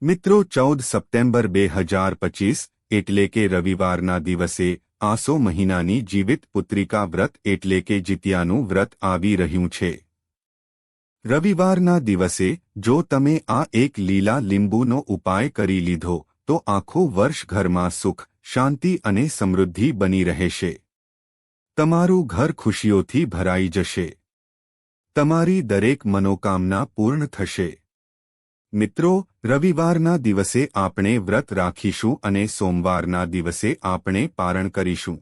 મિત્રો 14 સપ્ટેમ્બર 2025 એટલે કે રવિવારના દિવસે આસો મહિનાની જીવિત પુત્રિકા વ્રત એટલે કે જીતિયાનું વ્રત આવી રહ્યું છે। રવિવારના દિવસે જો તમે આ એક લીલા લીંબુનો ઉપાય કરી લીધો તો આખું વર્ષ ઘરમાં સુખ, શાંતિ અને સમૃદ્ધિ બની રહેશે। તમારું ઘર ખુશીઓથી ભરાઈ જશે। તમારી દરેક મનોકામના પૂર્ણ થશે। મિત્રો, રવિવારના દિવસે આપણે વ્રત રાખીશું અને સોમવારના દિવસે આપણે પારણ કરીશું।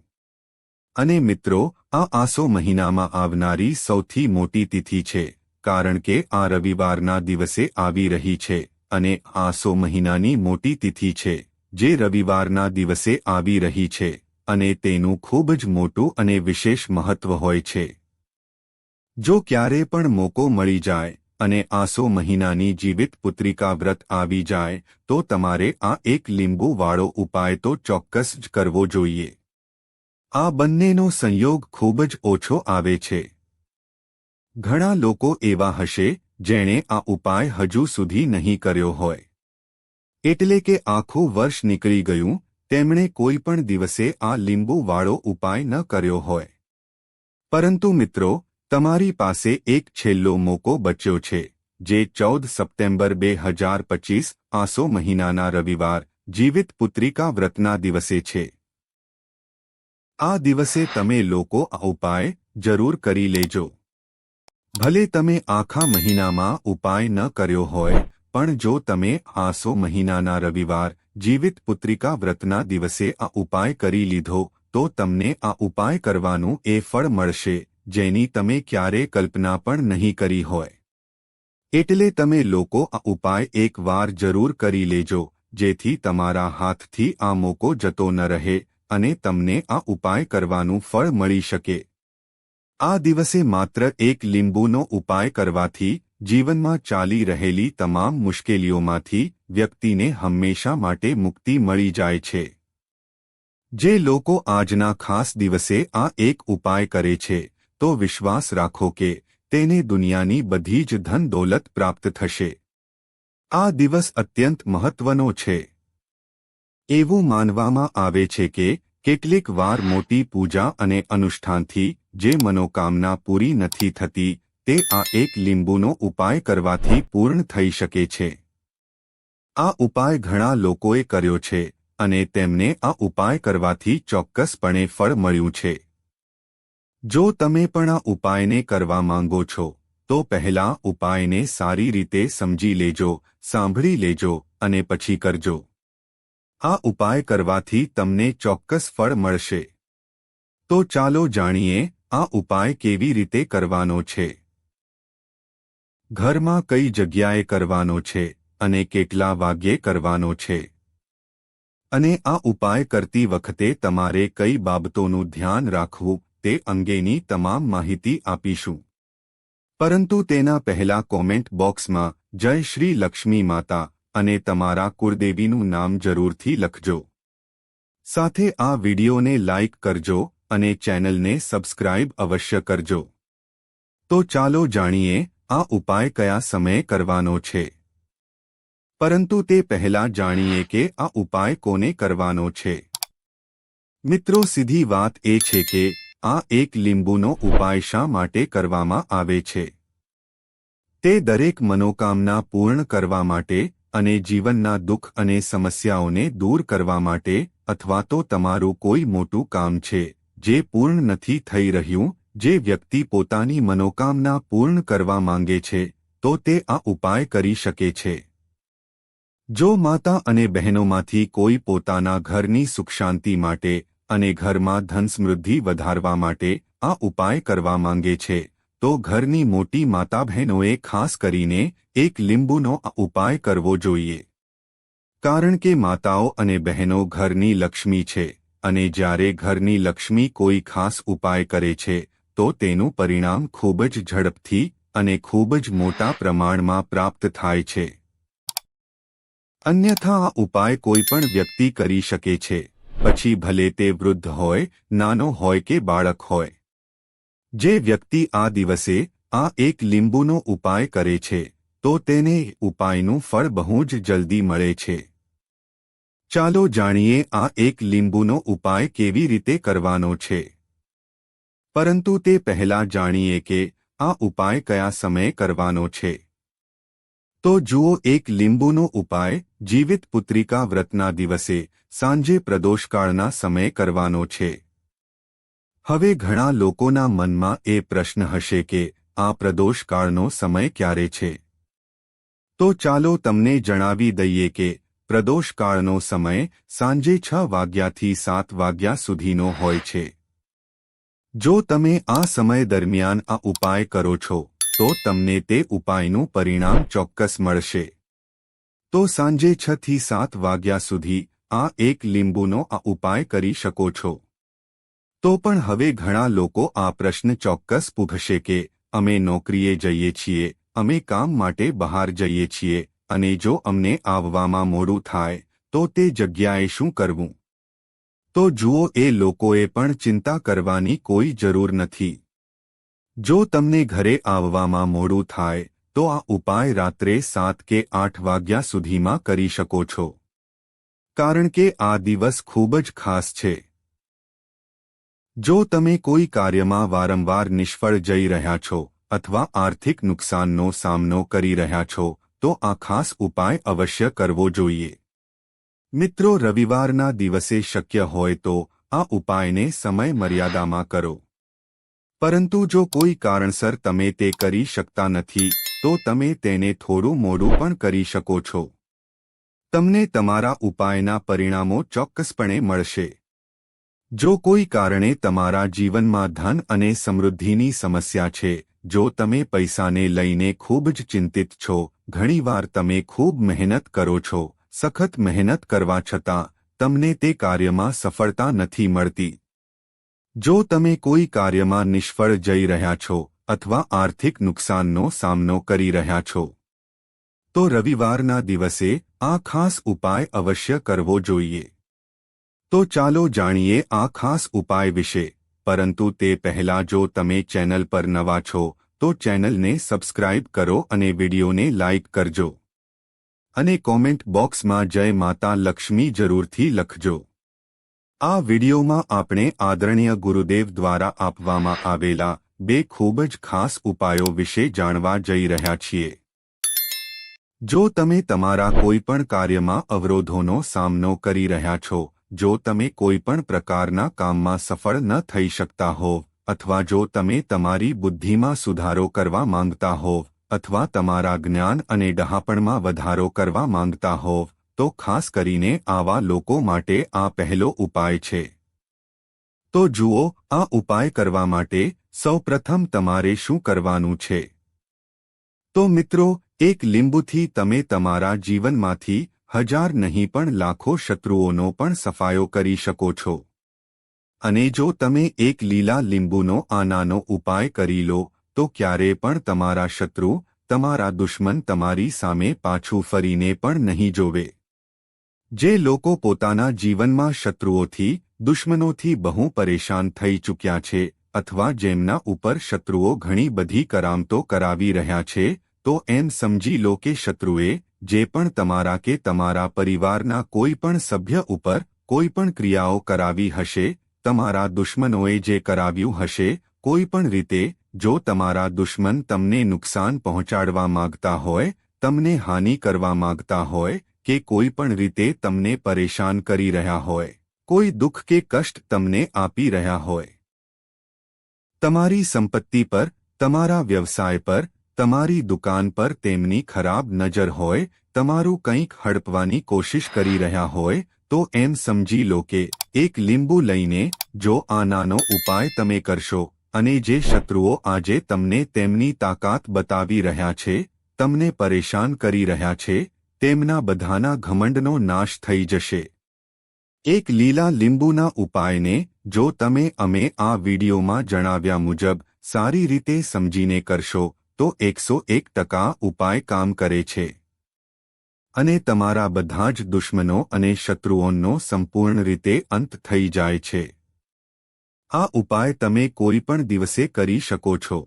અને મિત્રો, આ આસો મહિનામાં આવનારી સૌથી મોટી તિથિ છે, કારણ કે આ રવિવારના દિવસે આવી રહી છે અને આસો મહિનાની મોટી તિથિ છે જે રવિવારના દિવસે આવી રહી છે અને તેનું ખૂબ જ મોટું અને વિશેષ મહત્વ હોય છે। જો ક્યારે પણ મોકો મળી જાય અને આસો મહિનાની જીવિત પુત્રિકા વ્રત આવી જાય તો તમારે આ એક લીંબુવાળો ઉપાય તો ચોક્કસ જ કરવો જોઈએ। આ બંનેનો સંયોગ ખૂબ જ ઓછો આવે છે। ઘણા લોકો એવા હશે જેણે આ ઉપાય હજુ સુધી નહીં કર્યો હોય, એટલે કે આખું વર્ષ નીકળી ગયું, તેમણે કોઈ પણ દિવસે આ લીંબુવાળો ઉપાય ન કર્યો હોય। પરંતુ મિત્રો, તમારી પાસે એક છેલ્લો મોકો બચ્યો છે, જે 14 સપ્ટેમ્બર 2025 આસો મહિનાના રવિવાર જીવિત પુત્રિકા વ્રતના દિવસે છે। આ દિવસે તમે લોકો આ ઉપાય જરૂર કરી લેજો। ભલે તમે આખા મહિનામાં ઉપાય ન કર્યો હોય, પણ જો તમે આસો મહિનાના રવિવાર જીવિત પુત્રિકા વ્રતના દિવસે આ ઉપાય કરી લીધો તો તમને આ ઉપાય કરવાનું એ ફળ મળશે જેની તમે ક્યારે કલ્પના પણ નહીં કરી હોય। એટલે તમે લોકો આ ઉપાય એક વાર જરૂર કરી લેજો, જેથી તમારા હાથથી આ મોકો જતો ન રહે અને તમને આ ઉપાય કરવાનું ફળ મળી શકે। આ દિવસે માત્ર એક લીંબુનો ઉપાય કરવાથી જીવનમાં ચાલી રહેલી તમામ મુશ્કેલીઓમાંથી વ્યક્તિને હંમેશા માટે મુક્તિ મળી જાય છે। જે લોકો આજના ખાસ દિવસે આ એક ઉપાય કરે છે તો વિશ્વાસ રાખો કે તેને દુનિયાની બધી જ ધન દોલત પ્રાપ્ત થશે। આ દિવસ અત્યંત મહત્વનો છે। એવું માનવામાં આવે છે કે કેટલીક વાર મોટી પૂજા અને અનુષ્ઠાનથી જે મનોકામના પૂરી નથી થતી તે આ એક લીંબુનો ઉપાય કરવાથી પૂર્ણ થઈ શકે છે। આ ઉપાય ઘણા લોકોએ કર્યો છે અને તેમને આ ઉપાય કરવાથી ચોક્કસપણે ફળ મળ્યું છે। જો તમે પણ આ ઉપાયને કરવા માંગો છો તો પહેલા ઉપાયને સારી રીતે સમજી લેજો, સાંભળી લેજો અને પછી કરજો। આ ઉપાય કરવાથી તમને ચોક્કસ ફળ મળશે। તો ચાલો જાણીએ આ ઉપાય કેવી રીતે કરવાનો છે, ઘરમાં કઈ જગ્યાએ કરવાનો છે અને કેટલા વાગ્યે કરવાનો છે, અને આ ઉપાય કરતી વખતે તમારે કઈ બાબતોનું ધ્યાન રાખવું તે અંગેની તમામ માહિતી આપીશું। પરંતુ તેના પહેલા કોમેન્ટ બોક્સમાં જય શ્રી લક્ષ્મી માતા અને તમારા કુળદેવીનું નામ જરૂરથી લખજો। સાથે આ વિડિયોને લાઇક કરજો અને ચેનલને સબસ્ક્રાઇબ અવશ્ય કરજો। તો ચાલો જાણીએ આ ઉપાય કયા સમયે કરવાનો છે। પરંતુ તે પહેલા જાણીએ કે આ ઉપાય કોને કરવાનો છે। મિત્રો, સીધી વાત એ છે કે આ એક લીંબુનો ઉપાય શા માટે કરવામાં આવે છે। તે દરેક મનોકામના પૂર્ણ કરવા માટે અને જીવનના દુઃખ અને સમસ્યાઓને દૂર કરવા માટે, અથવા તો તમારું કોઈ મોટું કામ છે જે પૂર્ણ નથી થઈ રહ્યું, જે વ્યક્તિ પોતાની મનોકામના પૂર્ણ કરવા માંગે છે તો તે આ ઉપાય કરી શકે છે। જો માતા અને બહેનોમાંથી કોઈ પોતાના ઘરની સુખ શાંતિ માટે અને ઘરમાં ધન સમૃદ્ધિ વધારવા માટે આ ઉપાય કરવા માંગે છે તો ઘરની મોટી માતા બહેનોએ ખાસ કરીને એક લીંબુનો આ ઉપાય કરવો જોઈએ। કારણ કે માતાઓ અને બહેનો ઘરની લક્ષ્મી છે અને જ્યારે ઘરની લક્ષ્મી કોઈ ખાસ ઉપાય કરે છે તો તેનું પરિણામ ખૂબ જ ઝડપથી અને ખૂબ જ મોટા પ્રમાણમાં પ્રાપ્ત થાય છે। અન્યથા આ ઉપાય કોઈ પણ વ્યક્તિ કરી શકે છે, પછી ભલે તે વૃદ્ધ હોય, નાનો હોય કે બાળક હોય। જે વ્યક્તિ આ દિવસે આ એક લીંબુનો ઉપાય કરે છે તો તેને ઉપાયનું ફળ બહુ જ જલ્દી મળે છે. ચાલો જાણીએ આ એક લીંબુનો ઉપાય કેવી રીતે કરવાનો છે. પરંતુ તે પહેલાં જાણીએ કે આ ઉપાય કયા સમયે કરવાનો છે. તો જુઓ, એક લીંબુનો ઉપાય જીવિત પુત્રિકા વ્રતના દિવસે સાંજે પ્રદોષકાળના સમયે કરવાનો છે. હવે ઘણા લોકોના મનમાં એ પ્રશ્ન હશે કે આ પ્રદોષકાળનો સમય ક્યારે છે. તો ચાલો તમને જણાવી દઈએ કે પ્રદોષકાળનો સમય સાંજે 6 વાગ્યાથી 7 વાગ્યા સુધીનો હોય છે. જો તમે આ સમય દરમિયાન આ ઉપાય કરો છો તો તમને તે ઉપાયનું પરિણામ ચોક્કસ મળશે. તો સાંજે 6 થી 7 વાગ્યા સુધી આ એક લીંબુનો આ ઉપાય કરી શકો છો. તો પણ હવે ઘણા લોકો આ પ્રશ્ન ચોક્કસ પૂછશે કે અમે નોકરીએ જઈએ છીએ, અમે કામ માટે બહાર જઈએ છીએ, અને જો અમને આવવામાં મોડું થાય તો તે જગ્યાએ શું કરવું? તો જુઓ, એ લોકોએ પણ ચિંતા કરવાની કોઈ જરૂર નથી. જો તમને ઘરે આવવામાં મોડું થાય તો આ ઉપાય રાત્રે 7 કે 8 વાગ્યા સુધીમાં કરી શકો છો. કારણ કે આ દિવસ ખૂબ જ ખાસ છે. જો તમે કોઈ કાર્યમાં વારંવાર નિષ્ફળ જઈ રહ્યા છો અથવા આર્થિક નુકસાનનો સામનો કરી રહ્યા છો તો આ ખાસ ઉપાય અવશ્ય કરવો જોઈએ. મિત્રો, રવિવારના દિવસે શક્ય હોય તો આ ઉપાયને સમય મર્યાદામાં કરો. પરંતુ જો કોઈ કારણસર તમે તે કરી શકતા નથી તો તમે તેને થોડું મોડું પણ કરી શકો છો. તમને તમારા ઉપાયના પરિણામો ચોક્કસપણે મળશે. જો કોઈ કારણે તમારા જીવનમાં ધન અને સમૃદ્ધિની સમસ્યા છે, જો તમે પૈસાને લઈને ખૂબ જ ચિંતિત છો, ઘણીવાર તમે ખૂબ મહેનત કરો છો, સખત મહેનત કરવા છતાં તમને તે કાર્યમાં સફળતા નથી મળતી. જો તમે કોઈ કાર્યમાં નિષ્ફળ જઈ રહ્યા છો અથવા આર્થિક નુકસાનનો સામનો કરી રહ્યા છો તો રવિવારના દિવસે આ ખાસ ઉપાય અવશ્ય કરવો જોઈએ. તો ચાલો જાણીએ આ ખાસ ઉપાય વિશે. પરંતુ તે પહેલાં જો તમે ચેનલ પર નવા છો તો ચેનલને સબસ્ક્રાઇબ કરો અને વિડીયોને લાઇક કરજો. અને કોમેન્ટ બોક્સમાં જય માતા લક્ષ્મી જરૂરથી લખજો. આ વિડીયોમાં આપણે આદરણીય ગુરુદેવ દ્વારા આપવામાં આવેલા 2 ખૂબ જ ખાસ ઉપાયો વિશે જાણવા જઈ રહ્યા છીએ. જો તમે તમારા કોઈપણ કાર્યમાં અવરોધોનો સામનો કરી રહ્યા છો, જો તમે કોઈપણ પ્રકારના કામમાં સફળ ન થઈ શકતા હોવ, અથવા જો તમે તમારી બુદ્ધિમાં સુધારો કરવા માંગતા હોવ, અથવા તમારા જ્ઞાન અને ડહાપણમાં વધારો કરવા માંગતા હોવ, તો ખાસ કરીને આવા લોકો માટે આ પહેલો ઉપાય છે. તો જુઓ, આ ઉપાય કરવા માટે સૌપ્રથમ તમારે શું કરવાનું છે. તો મિત્રો, એક લીંબુથી તમે તમારા જીવનમાંથી 1000 નહીં પણ લાખો શત્રુઓનો પણ સફાયો કરી શકો છો. અને જો તમે એક લીલા લીંબુનો આ નાનો ઉપાય કરી લો તો ક્યારે પણ તમારા શત્રુ, તમારા દુશ્મન તમારી સામે પાછું ફરીને પણ નહીં જોવે. જે લોકો પોતાના જીવનમાં શત્રુઓથી, દુશ્મનોથી બહુ પરેશાન થઈ ચૂક્યા છે અથવા જેમના ઉપર શત્રુઓ ઘણી બધી કરામતો કરાવી રહ્યા છે, તો એમ સમજી લો કે શત્રુએ જે પણ તમારા કે તમારા પરિવારના કોઈ પણ સભ્ય ઉપર કોઈ પણ ક્રિયાઓ કરાવી હશે, તમારા દુશ્મનોએ જે કરાવ્યું હશે, કોઈ પણ રીતે જો તમારા દુશ્મન તમને નુકસાન પહોંચાડવા માંગતા હોય, તમને હાનિ કરવા માંગતા હોય કે કોઈ પણ રીતે તમને પરેશાન કરી રહ્યા હોય, કોઈ દુઃખ કે કષ્ટ તમને આપી રહ્યા હોય, તમારી સંપત્તિ પર, તમારા વ્યવસાય પર, તમારી દુકાન પર તેમની ખરાબ નજર હોય, તમારું કંઈક હડપવાની કોશિશ કરી રહ્યા હોય, તો એમ સમજી લો કે એક લીંબુ લઈને જો આ નાનો ઉપાય તમે કરશો અને જે શત્રુઓ આજે તમને તેમની તાકાત બતાવી રહ્યા છે, તમને પરેશાન કરી રહ્યા છે, તેમના બધાના ઘમંડનો નાશ થઈ જશે. એક લીલા લીંબુના ઉપાયને જો તમે અમે આ વિડીયોમાં જણાવ્યા મુજબ સારી રીતે સમજીને કરશો તો 101% ઉપાય કામ કરે છે અને તમારા બધા જ દુશ્મનો અને શત્રુઓનો સંપૂર્ણ રીતે અંત થઈ જાય છે. આ ઉપાય તમે કોઈ પણ દિવસે કરી શકો છો.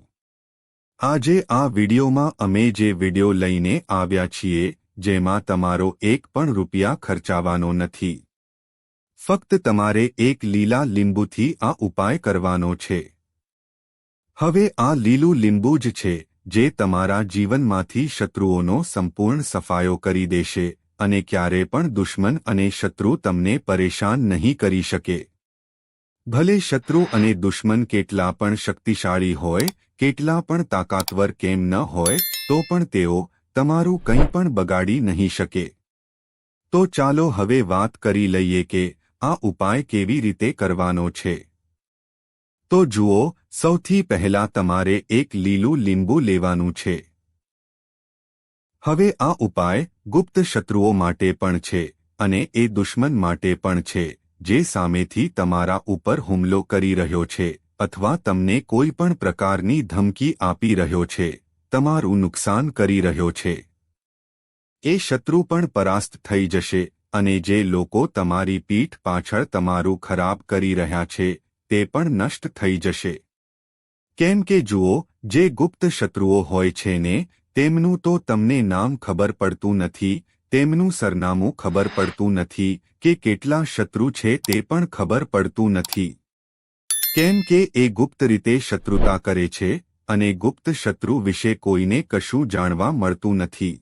આજે આ વિડિયોમાં અમે જે વિડિયો લઈને આવ્યા છીએ જેમાં તમારો એક પણ રૂપિયા ખર્ચાવાનો નથી. ફક્ત તમારે એક લીલા લીંબુથી આ ઉપાય કરવાનો છે. હવે આ લીલું લીંબુ જ છે જે તમારા જીવનમાંથી શત્રુઓનો સંપૂર્ણ સફાયો કરી દેશે અને ક્યારે પણ દુશ્મન અને શત્રુ તમને પરેશાન નહીં કરી શકે. ભલે શત્રુ અને દુશ્મન કેટલા પણ શક્તિશાળી હોય, કેટલા પણ તાકાતવર કેમ ન હોય, તો પણ તેઓ તમારું કંઈ પણ બગાડી નહીં શકે. તો ચાલો હવે વાત કરી લઈએ કે આ ઉપાય કેવી રીતે કરવાનો છે. તો જુઓ, સૌથી પહેલા તમારે એક લીલું લીંબુ લેવાનું છે. હવે આ ઉપાય ગુપ્ત શત્રુઓ માટે પણ છે અને એ દુશ્મન માટે પણ છે જે સામેથી તમારા ઉપર હુમલો કરી રહ્યો છે અથવા તમને કોઈ પણ પ્રકારની ધમકી આપી રહ્યો છે, તમારું નુકસાન કરી રહ્યો છે. એ શત્રુ પણ પરાસ્ત થઈ જશે અને જે લોકો તમારી પીઠ પાછળ તમારું ખરાબ કરી રહ્યા છે તે પણ નષ્ટ થઈ જશે. કેમ કે જુઓ, જે ગુપ્ત શત્રુઓ હોય છે ને, તેમનું તો તમને નામ ખબર પડતું નથી, તેમનું સરનામું ખબર પડતું નથી કે કેટલા શત્રુ છે તે પણ ખબર પડતું નથી. કેમ કે એ ગુપ્ત રીતે શત્રુતા કરે છે અને ગુપ્ત શત્રુ વિશે કોઈને કશું જાણવા મળતું નથી.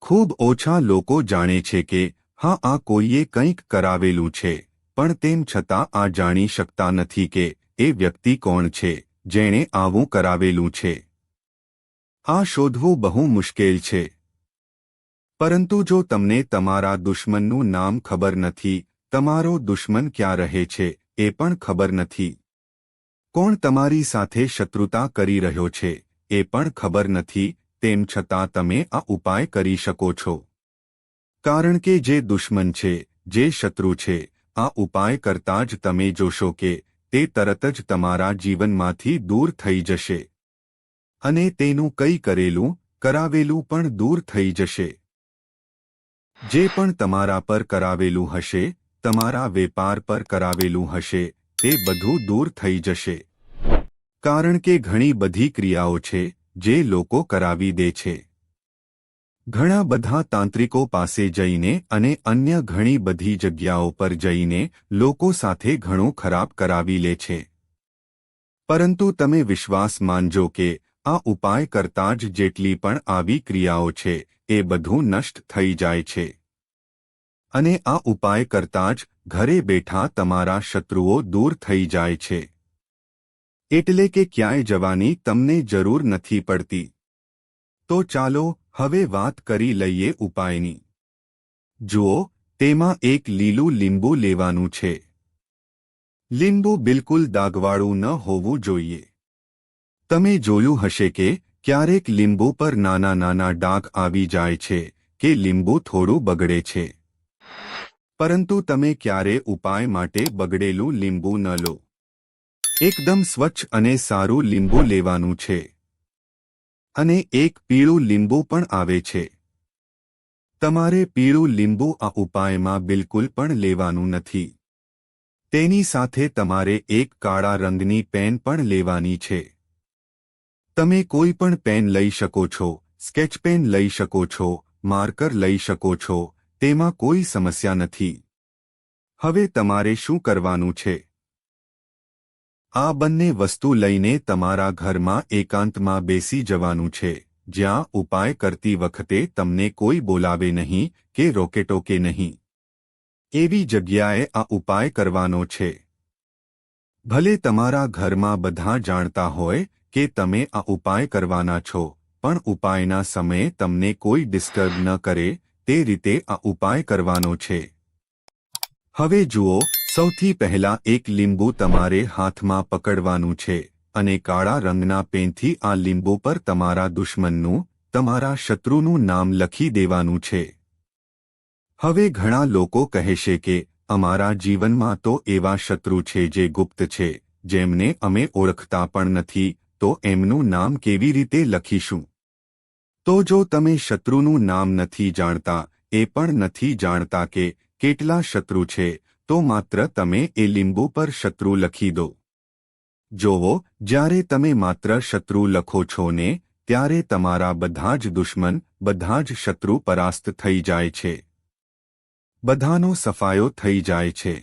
ખૂબ ઓછા લોકો જાણે છે કે હા, આ કોઈએ કંઈક કરાવેલું છે, પણ તેમ છતાં આ જાણી શકતા નથી કે એ વ્યક્તિ કોણ છે જેણે આવું કરાવેલું છે. આ શોધવું બહુ મુશ્કેલ છે. પરંતુ જો તમને તમારા દુશ્મનનું નામ ખબર નથી, તમારો દુશ્મન ક્યાં રહે છે એ પણ ખબર નથી, કોણ તમારી સાથે શત્રુતા કરી રહ્યો છે એ પણ ખબર નથી, તેમ છતાં તમે આ ઉપાય કરી શકો છો. કારણ કે જે દુશ્મન છે, જે શત્રુ છે, આ ઉપાય કરતાં જ તમે જોશો કે તે તરત જ તમારા જીવનમાંથી દૂર થઈ જશે અને તેનું કંઈ કરેલું, કરાવેલું પણ દૂર થઈ જશે. જે પણ તમારા પર કરાવેલું હશે, તમારા વેપાર પર કરાવેલું હશે, તે બધું દૂર થઈ જશે. કારણ કે ઘણી બધી ક્રિયાઓ છે જે લોકો કરાવી દે છે. ઘણા બધા તાંત્રિકો પાસે જઈને અને અન્ય ઘણી બધી જગ્યાઓ પર જઈને લોકો સાથે ઘણું ખરાબ કરાવી લે છે. પરંતુ તમે વિશ્વાસ માનજો કે આ ઉપાય કરતાં જ જેટલી પણ આવી ક્રિયાઓ છે એ બધું નષ્ટ થઈ જાય છે. અને આ ઉપાય કરતાં જ ઘરે બેઠા તમારા શત્રુઓ દૂર થઈ જાય છે. એટલે કે ક્યાંય જવાની તમને જરૂર નથી પડતી. તો ચાલો હવે વાત કરી લઈએ ઉપાયની. જુઓ, તેમાં એક લીલું લીંબુ લેવાનું છે. લીંબુ બિલકુલ દાગવાળું ન હોવું જોઈએ. તમે જોયું હશે કે ક્યારેક લીંબુ પર નાના નાના ડાઘ આવી જાય છે કે લીંબુ થોડું બગડે છે. પરંતુ તમે ક્યારે ઉપાય માટે બગડેલું લીંબુ ન લો. એકદમ સ્વચ્છ અને સારું લીંબુ લેવાનું છે. અને એક પીળું લીંબુ પણ આવે છે. તમારે પીળું લીંબુ આ ઉપાયમાં બિલકુલ પણ લેવાનું નથી. તેની સાથે તમારે એક કાળા રંગની પેન પણ લેવાની છે. તમે કોઈ પણ પેન લઈ શકો છો, સ્કેચ પેન લઈ શકો છો, માર્કર લઈ શકો છો, તેમાં કોઈ સમસ્યા નથી. હવે તમારે શું કરવાનું છે? આ બંને વસ્તુ લઈને તમારા ઘરમાં એકાંતમાં બેસી જવાનું છે, જ્યાં ઉપાય કરતી વખતે તમને કોઈ બોલાવે નહીં કે રોકે નહીં. એવી જગ્યાએ આ ઉપાય કરવાનો છે. ભલે તમારા ઘરમાં બધા જાણતા હોય કે તમે આ ઉપાય કરવાના છો, પણ ઉપાયના સમયે તમને કોઈ ડિસ્ટર્બ ન કરે તે રીતે આ ઉપાય કરવાનો છે. હવે જુઓ, સૌથી પહેલા એક લીંબુ તમારે હાથમાં પકડવાનું છે અને કાળા રંગના પેનથી આ લીંબુ પર તમારા દુશ્મનનું, તમારા શત્રુનું નામ લખી દેવાનું છે. હવે ઘણા લોકો કહેશે કે અમારા જીવનમાં તો એવા શત્રુ છે જે ગુપ્ત છે, જેમને અમે ઓળખતા પણ નથી, તો એમનું નામ કેવી રીતે લખીશું? તો જો તમે શત્રુનું નામ નથી જાણતા, એ પણ નથી જાણતા કે કેટલા શત્રુ છે, તો માત્ર તમે એ લીંબુ પર શત્રુ લખી દો. જોવો, જ્યારે તમે માત્ર શત્રુ લખો છો ને, ત્યારે તમારા બધા જ દુશ્મન, બધા જ શત્રુ પરાસ્ત થઈ જાય છે. બધાનો સફાયો થઈ જાય છે.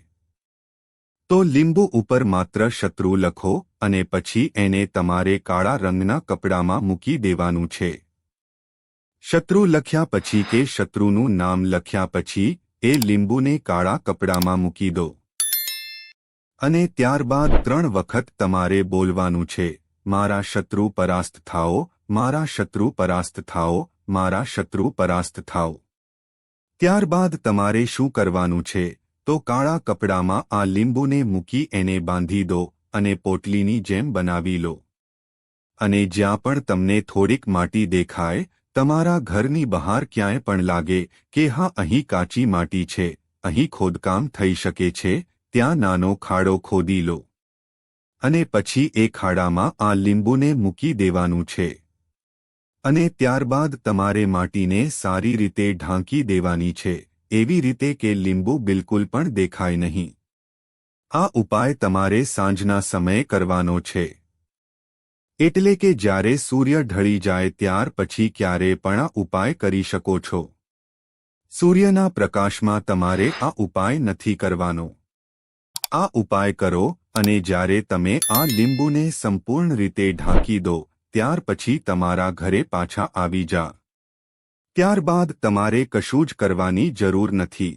તો લીંબુ ઉપર માત્ર શત્રુ લખો અને પછી એને તમારે કાળા રંગના કપડામાં મૂકી દેવાનું છે. શત્રુ લખ્યા પછી કે શત્રુનું નામ લખ્યા પછી એ લીંબુને કાળા કપડામાં મૂકી દો. અને ત્યારબાદ 3 વખત તમારે બોલવાનું છે, મારા શત્રુ પરાસ્ત થાઓ, મારા શત્રુ પરાસ્ત થાઓ, મારા શત્રુ પરાસ્ત થાઓ. ત્યારબાદ તમારે શું કરવાનું છે, તો કાળા કપડામાં આ લીંબુને મૂકી એને બાંધી દો અને પોટલીની જેમ બનાવી લો. અને જ્યાં પણ તમને થોડીક માટી દેખાય, તમારા ઘરની બહાર ક્યાંય પણ લાગે કે હા અહીં કાચી માટી છે, અહીં ખોદકામ થઈ શકે છે, ત્યાં નાનો ખાડો ખોદી લો. અને પછી એ ખાડામાં આ લીંબુને મૂકી દેવાનું છે. અને ત્યારબાદ તમારે માટીને સારી રીતે ઢાંકી દેવાની છે, એવી રીતે કે લીંબુ બિલકુલ પણ દેખાય નહીં. આ ઉપાય તમારે સાંજના સમયે કરવાનો છે. એટલે કે જ્યારે સૂર્ય ઢળી જાય ત્યાર પછી ક્યારે પણ આ ઉપાય કરી શકો છો. સૂર્યના પ્રકાશમાં તમારે આ ઉપાય નથી કરવાનો. આ ઉપાય કરો અને જ્યારે તમે આ લીંબુને સંપૂર્ણ રીતે ઢાંકી દો, ત્યાર પછી તમારા ઘરે પાછા આવી જા. ત્યારબાદ તમારે કશું જ કરવાની જરૂર નથી.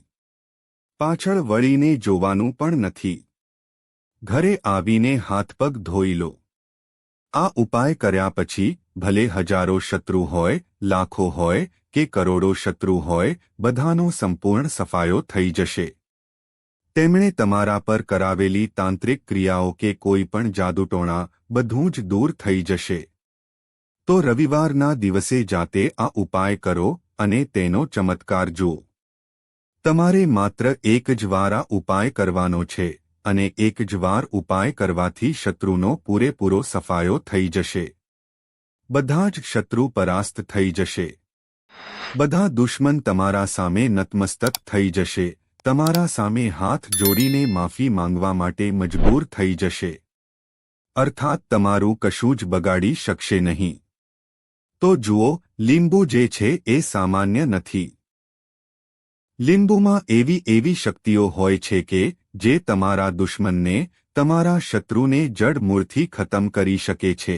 પાછળ વળીને જોવાનું પણ નથી. ઘરે આવીને હાથપગ ધોઈ લો. આ ઉપાય કર્યા પછી ભલે હજારો શત્રુ હોય, લાખો હોય કે કરોડો શત્રુ હોય, બધાનો સંપૂર્ણ સફાયો થઈ જશે. તેમણે તમારા પર કરાવેલી તાંત્રિક ક્રિયાઓ કે કોઈ પણ જાદુટોણા બધું જ દૂર થઈ જશે. તો રવિવારના દિવસે જાતે આ ઉપાય કરો અને તેનો ચમત્કાર જુઓ. તમારે માત્ર એક જ વાર આ ઉપાય કરવાનો છે અને એક જ વાર ઉપાય કરવાથી શત્રુનો પૂરેપૂરો સફાયો થઈ જશે. બધા જ શત્રુ પરાસ્ત થઈ જશે. બધા દુશ્મન તમારા સામે નતમસ્તક થઈ જશે. તમારા સામે હાથ જોડીને માફી માંગવા માટે મજબૂર થઈ જશે. અર્થાત તમારું કશું જ બગાડી શકશે નહીં. તો જુઓ, લીંબુ જે છે એ સામાન્ય નથી. લીંબુમાં એવી શક્તિઓ હોય છે કે જે તમારા દુશ્મનને, તમારા શત્રુને જડમૂળથી ખતમ કરી શકે છે.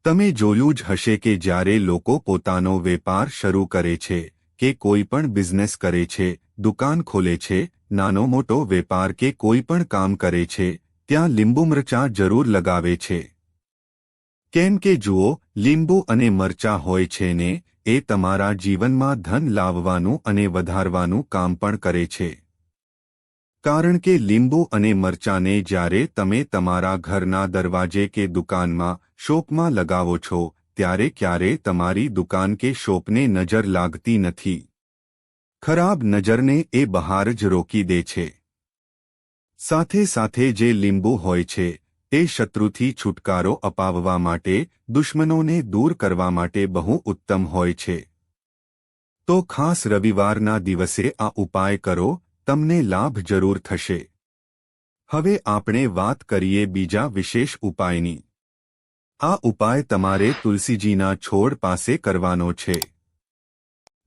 તમે જોયું જ હશે કે જ્યારે લોકો પોતાનો વેપાર શરૂ કરે છે કે કોઈ પણ બિઝનેસ કરે છે, દુકાન ખોલે છે, નાનો મોટો વેપાર કે કોઈ પણ કામ કરે છે, ત્યાં લીંબુ મરચાં જરૂર લગાવે છે. કેમ કે જુઓ, લીંબુ અને મરચાં હોય છે ને, એ તમારા જીવનમાં ધન લાવવાનું અને વધારવાનું કામ પણ કરે છે. કારણ કે લીંબુ અને મરચાંને જ્યારે તમે તમારા ઘરના દરવાજે કે દુકાનમાં, શોપમાં લગાવો છો, ત્યારે ક્યારે તમારી દુકાન કે શોપને નજર લાગતી નથી. ખરાબ નજરને એ બહાર જ રોકી દે છે. સાથે સાથે જે લીંબુ હોય છે, તે શત્રુથી છુટકારો અપાવવા માટે, દુશ્મનોને દૂર કરવા માટે બહુ ઉત્તમ હોય છે. તો ખાસ રવિવારના દિવસે આ ઉપાય કરો, તમને લાભ જરૂર થશે. હવે આપણે વાત કરીએ બીજા વિશેષ ઉપાયની. આ ઉપાય તમારે તુલસીજીના છોડ પાસે કરવાનો છે.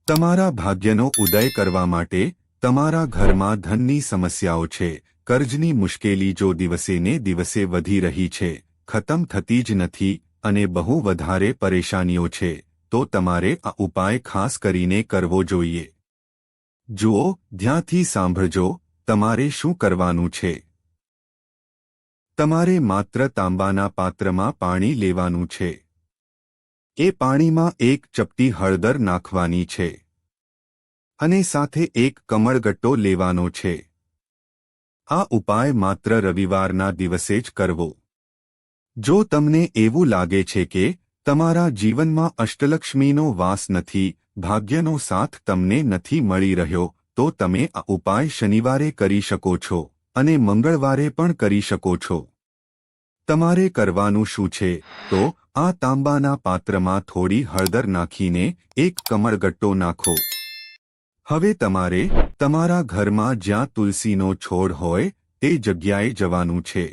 તમારા ભાગ્યનો ઉદય કરવા માટે, તમારા ઘરમાં ધનની સમસ્યાઓ છે, કર્જની મુશ્કેલી જો દિવસે ને દિવસે વધી રહી છે, ખતમ થતી જ નથી અને બહુ વધારે પરેશાનીઓ છે, તો તમારે આ ઉપાય ખાસ કરીને કરવો જોઈએ. જુઓ, ધ્યાનથી સાંભળજો, તમારે શું કરવાનું છે. તમારે માત્ર તાંબાના પાત્રમાં પાણી લેવાનું છે. એ પાણીમાં એક ચપટી હળદર નાખવાની છે. અને સાથે એક કમળગટ્ટો લેવાનો છે. આ ઉપાય માત્ર રવિવારના દિવસે જ કરવો. જો તમને એવું લાગે છે કે તમારા જીવનમાં અષ્ટલક્ષ્મીનો વાસ નથી, ભાગ્યનો સાથ તમને નથી મળી રહ્યો, તો તમે આ ઉપાય શનિવારે કરી શકો છો અને મંગળવારે પણ કરી શકો છો. તમારે કરવાનું શું છે, તો આ તાંબાના પાત્રમાં થોડી હળદર નાખીને એક કમળગટ્ટો નાખો. હવે તમારે તમારા ઘરમાં જ્યાં તુલસીનો છોડ હોય તે જગ્યાએ જવાનું છે.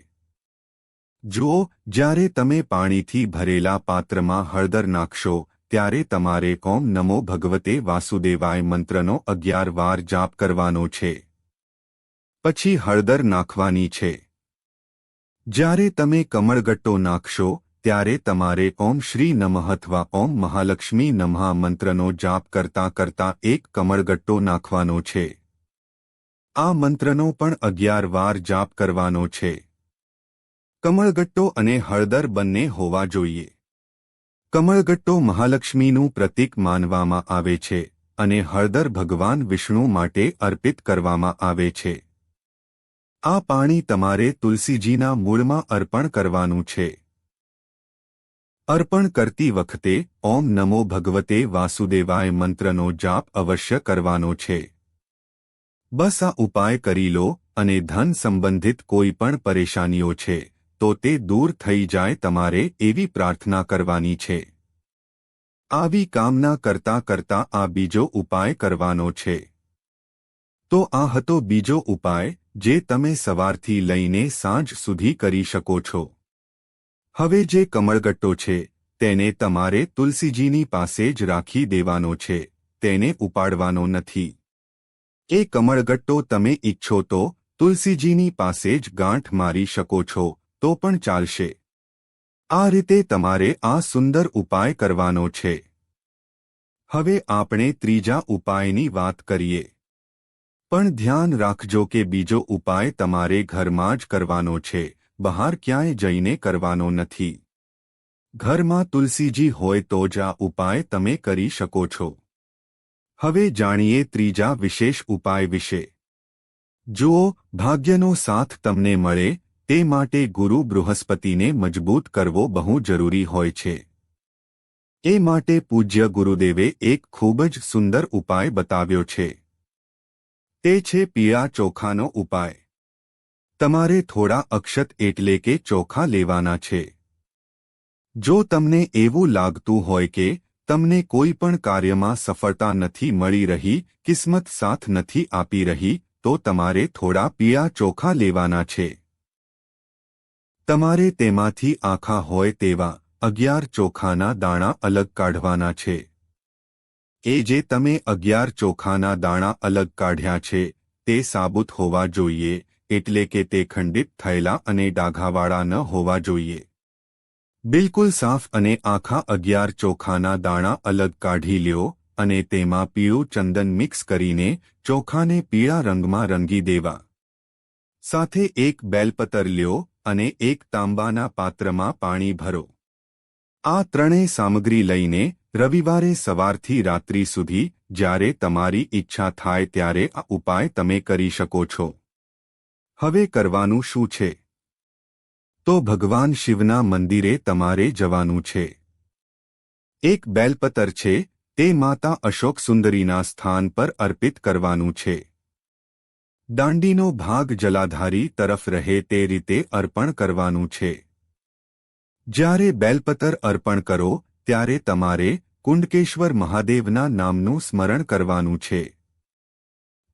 જુઓ, જ્યારે તમે પાણીથી ભરેલા પાત્રમાં હળદર નાખશો ત્યારે તમારે ઓમ નમો ભગવતે વાસુદેવાય મંત્રનો 11 વાર જાપ કરવાનો છે. પછી હળદર નાખવાની છે. જ્યારે તમે કમળગટ્ટો નાખશો ત્યારે તમારે ઓમ શ્રી નમઃ અથવા ઓમ મહાલક્ષ્મી નમઃ મંત્રનો જાપ કરતા કરતા એક કમળગટ્ટો નાખવાનો છે. આ મંત્રનો પણ 11 વાર જાપ કરવાનો છે. કમળગટ્ટો અને હળદર બંને હોવા જોઈએ. કમળગટ્ટો મહાલક્ષ્મીનું પ્રતીક માનવામાં આવે છે અને હળદર ભગવાન વિષ્ણુ માટે અર્પિત કરવામાં આવે છે. આ પાણી તમારે તુલસીજીના મૂળમાં અર્પણ કરવાનું છે. અર્પણ કરતી વખતે ઓમ નમો ભગવતે વાસુદેવાય મંત્રનો જાપ અવશ્ય કરવાનો છે. બસ આ ઉપાય કરી લો અને ધન સંબંધિત કોઈ પણ પરેશાનીઓ છે તો તે દૂર થઈ જાય. તમારે એવી પ્રાર્થના કરવાની છે. આવી કામના કરતા કરતા આ બીજો ઉપાય કરવાનો છે. તો આ હતો બીજો ઉપાય જે તમે સવારથી લઈને સાંજ સુધી કરી શકો છો. હવે જે કમળગટ્ટો છે તેને તમારે તુલસીજીની પાસે જ રાખી દેવાનો છે, તેને ઉપાડવાનો નથી. એ કમળગટ્ટો તમે ઈચ્છો તો તુલસીજીની પાસે જ ગાંઠ મારી શકો છો તો પણ ચાલશે. આ રીતે તમારે આ સુંદર ઉપાય કરવાનો છે. હવે આપણે ત્રીજા ઉપાયની વાત કરીએ. પણ ધ્યાન રાખજો કે બીજો ઉપાય તમારે ઘરમાં જ કરવાનો છે, બહાર ક્યાંય જઈને કરવાનો નથી. ઘરમાં તુલસીજી હોય તો જ આ ઉપાય તમે કરી શકો છો. હવે જાણીએ ત્રીજા વિશેષ ઉપાય વિશે. જુઓ, ભાગ્યનો સાથ તમને મળે તે માટે ગુરુ બૃહસ્પતિને મજબૂત કરવો બહુ જરૂરી હોય છે. એ માટે પૂજ્ય ગુરુદેવે એક ખૂબ જ સુંદર ઉપાય બતાવ્યો છે. તે છે પીળા ચોખાનો ઉપાય. તમારે થોડા અક્ષત એટલે કે ચોખા લેવાના છે. જો તમને એવું લાગતું હોય કે તમને કોઈ પણ કાર્યમાં સફળતા નથી મળી રહી, કિસ્મત સાથ નથી આપી રહી, તો તમારે થોડા પીળા ચોખા લેવાના છે. તમારે તેમાંથી આખા હોય તેવા 11 ચોખાના દાણા અલગ કાઢવાના છે. એ જે તમે 11 ચોખાના દાણા અલગ કાઢ્યા છે તે સાબુત હોવા જોઈએ, એટલે કે તે ખંડિત થયેલા અને ડાઘાવાળા ન હોવા જોઈએ. બિલકુલ સાફ અને આખા 11 ચોખાના દાણા અલગ કાઢી લ્યો અને તેમાં પીળું ચંદન મિક્સ કરીને ચોખાને પીળા રંગમાં રંગી દેવા. સાથે એક બેલપત્ર લ્યો અને એક તાંબાના પાત્રમાં પાણી ભરો. આ ત્રણેય સામગ્રી લઈને રવિવારે સવારથી રાત્રિ સુધી જ્યારે તમારી ઈચ્છા થાય ત્યારે આ ઉપાય તમે કરી શકો છો. હવે કરવાનું શું છે? તો ભગવાન શિવના મંદિરે તમારે જવાનું છે. એક બેલપત્ર છે તે માતા અશોક સુંદરીના સ્થાન પર અર્પિત કરવાનું છે. દાંડીનો ભાગ જલાધારી તરફ રહે તે રીતે અર્પણ કરવાનું છે. જ્યારે બેલપત્ર અર્પણ કરો ત્યારે તમારે કુંડકેશ્વર મહાદેવના નામનું સ્મરણ કરવાનું છે.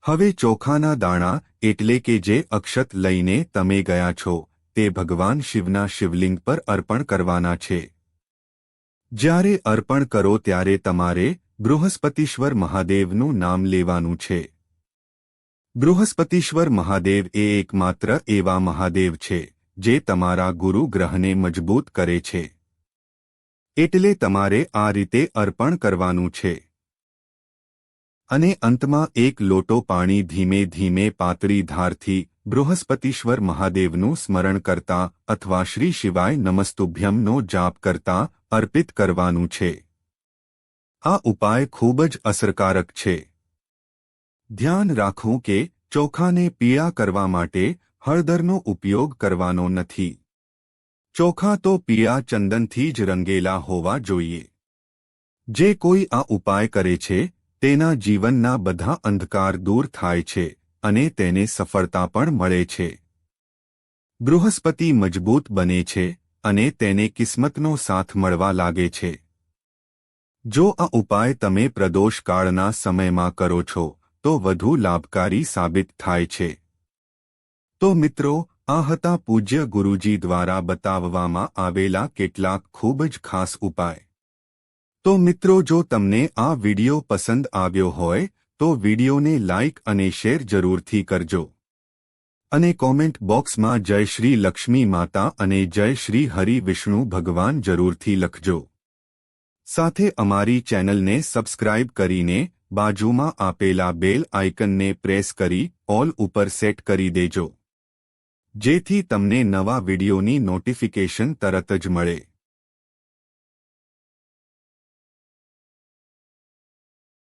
હવે ચોખાના દાણા એટલે કે જે અક્ષત લઈને તમે ગયા છો તે ભગવાન શિવના શિવલિંગ પર અર્પણ કરવાના છે. જ્યારે અર્પણ કરો ત્યારે તમારે બૃહસ્પતિશ્વર મહાદેવનું નામ લેવાનું છે. બૃહસ્પતિશ્વર મહાદેવ એ એકમાત્ર એવા મહાદેવ છે જે તમારા ગુરુ ગ્રહને મજબૂત કરે છે. એટલે તમારે આ રીતે અર્પણ કરવાનું છે. અને અંતમાં એક લોટો પાણી ધીમે ધીમે પાતળી ધારથી બૃહસ્પતિશ્વર મહાદેવનું સ્મરણ કરતા અથવા શ્રી શિવાય નમસ્તુભ્યમનો જાપ કરતા અર્પિત કરવાનું છે. આ ઉપાય ખૂબ જ અસરકારક છે. ધ્યાન રાખવું કે ચોખાને પીળા કરવા માટે હળદરનો ઉપયોગ કરવાનો નથી. ચોખા તો પીળા ચંદનથી જ રંગેલા હોવા જોઈએ. જે કોઈ આ ઉપાય કરે છે તેના જીવનના બધા અંધકાર દૂર થાય છે અને તેને સફળતા પણ મળે છે. બૃહસ્પતિ મજબૂત બને છે અને તેને કિસ્મતનો સાથ મળવા લાગે છે. જો આ ઉપાય તમે પ્રદોષકાળના સમયમાં કરો છો તો વધુ લાભકારી સાબિત થાય છે. તો મિત્રો, આ હતા પૂજ્ય ગુરુજી દ્વારા બતાવવામાં આવેલા કેટલાક ખૂબ જ ખાસ ઉપાય. તો મિત્રો, જો તમને આ વિડિયો પસંદ આવ્યો હોય તો વિડિયોને લાઇક અને શેર જરૂરથી કરજો અને કોમેન્ટ બોક્સમાં જય શ્રી લક્ષ્મી માતા અને જય શ્રી હરિ વિષ્ણુ ભગવાન જરૂરથી લખજો. સાથે અમારી ચેનલને સબસ્ક્રાઇબ કરીને બાજુમાં આપેલા બેલ આઇકનને પ્રેસ કરી ઓલ ઉપર સેટ કરી દેજો, જેથી તમને નવા વિડિયોની નોટિફિકેશન તરત જ મળે.